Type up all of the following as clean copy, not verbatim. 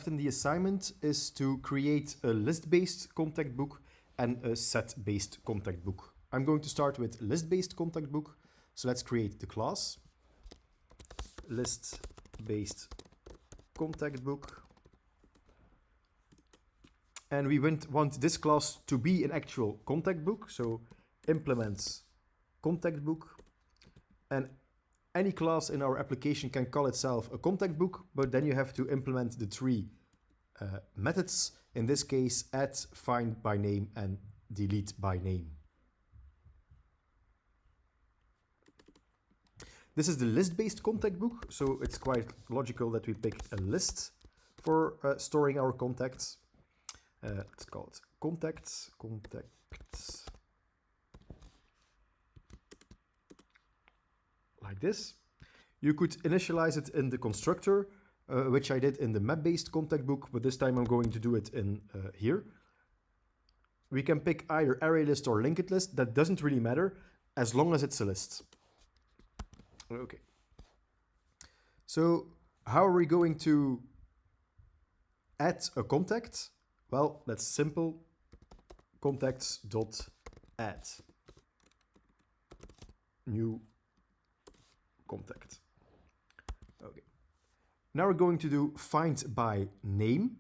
in the assignment is to create a list-based contact book and a set-based contact book. I'm going to start with list-based contact book. So let's create the class list-based contact book. And we want this class to be an actual contact book. So implements contact book. And any class in our application can call itself a contact book, but then you have to implement the three methods. In this case, add, find by name, and delete by name. This is the list-based contact book, so it's quite logical that we pick a list for storing our contacts. Let's call it contacts. Like this. You could initialize it in the constructor, which I did in the map-based contact book, but this time I'm going to do it in here. We can pick either array list or linked list. That doesn't really matter as long as it's a list. Okay. So how are we going to add a contact? Well, that's simple. Contacts.add new contact. Okay. Now we're going to do find by name,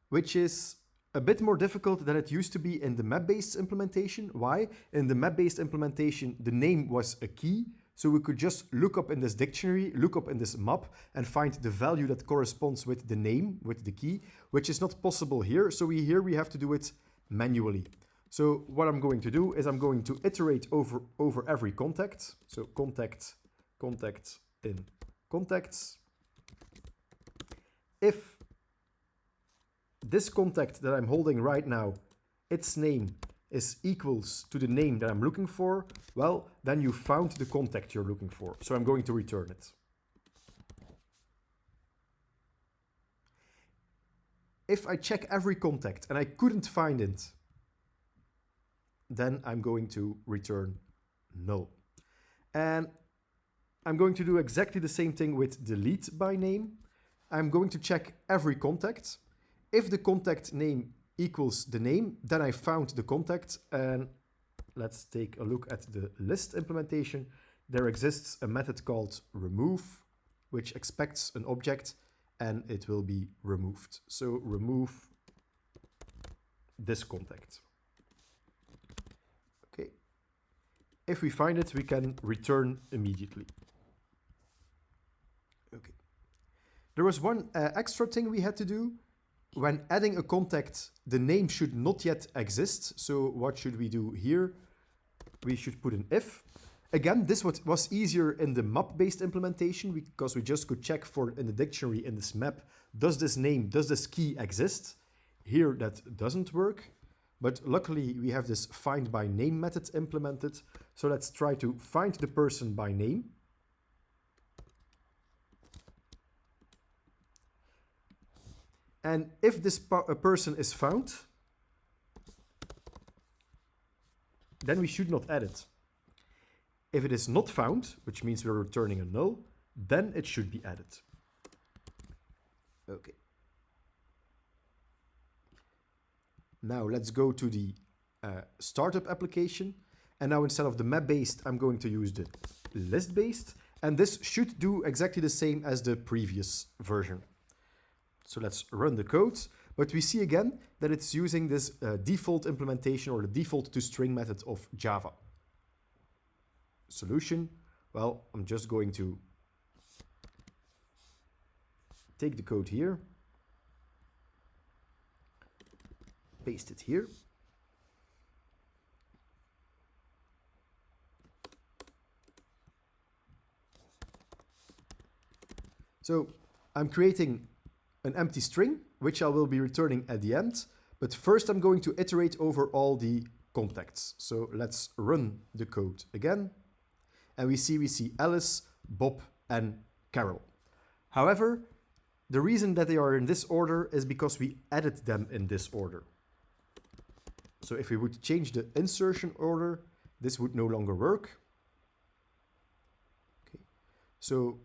which is a bit more difficult than it used to be in the map-based implementation. Why? In the map-based implementation, the name was a key, so we could just look up in this dictionary, look up in this map, and find the value that corresponds with the name, with the key, which is not possible here. So here we have to do it manually. So what I'm going to do is I'm going to iterate over every contact. So contact in contacts. If this contact that I'm holding right now, its name is equals to the name that I'm looking for, well, then you found the contact you're looking for. So I'm going to return it. If I check every contact and I couldn't find it, then I'm going to return null. And I'm going to do exactly the same thing with delete by name. I'm going to check every contact. If the contact name equals the name, then I found the contact. And let's take a look at the list implementation. There exists a method called remove, which expects an object and it will be removed. So remove this contact. Okay. If we find it, we can return immediately. Okay. There was one extra thing we had to do. When adding a contact, the name should not yet exist. So what should we do here? We should put an if. Again, this was easier in the map-based implementation because we just could check for in the dictionary in this map, does this key exist? Here that doesn't work, but luckily we have this find by name method implemented. So let's try to find the person by name. And if this person is found, then we should not add it. If it is not found, which means we're returning a null, then it should be added. Okay. Now let's go to the startup application. And now instead of the map-based, I'm going to use the list-based. And this should do exactly the same as the previous version. So let's run the code. But we see again that it's using this default implementation or the default toString method of Java. Solution, well, I'm just going to take the code here, paste it here. So I'm creating an empty string, which I will be returning at the end. But first I'm going to iterate over all the contacts. So let's run the code again. And we see Alice, Bob, and Carol. However, the reason that they are in this order is because we added them in this order. So if we would change the insertion order, this would no longer work. Okay. So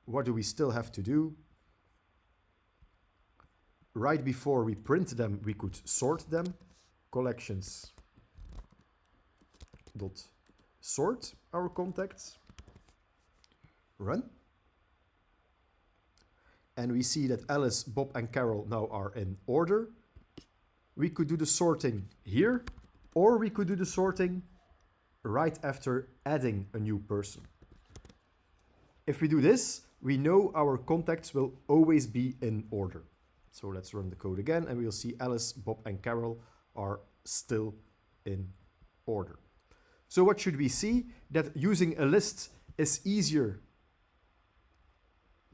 what do we still have to do? right before we print them, we could sort them. Collections dot sort our contacts. Run. And we see that Alice, Bob, and Carol now are in order. We could do the sorting here, or we could do the sorting right after adding a new person. If we do this, we know our contacts will always be in order. So let's run the code again, and we'll see Alice, Bob, and Carol are still in order. So what should we see? That using a list is easier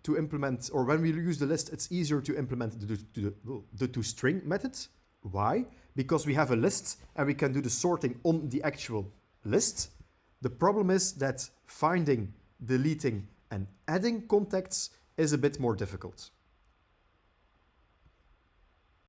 to implement, or when we use the list, it's easier to implement the toString method. Why? Because we have a list and we can do the sorting on the actual list. The problem is that finding, deleting, and adding contacts is a bit more difficult.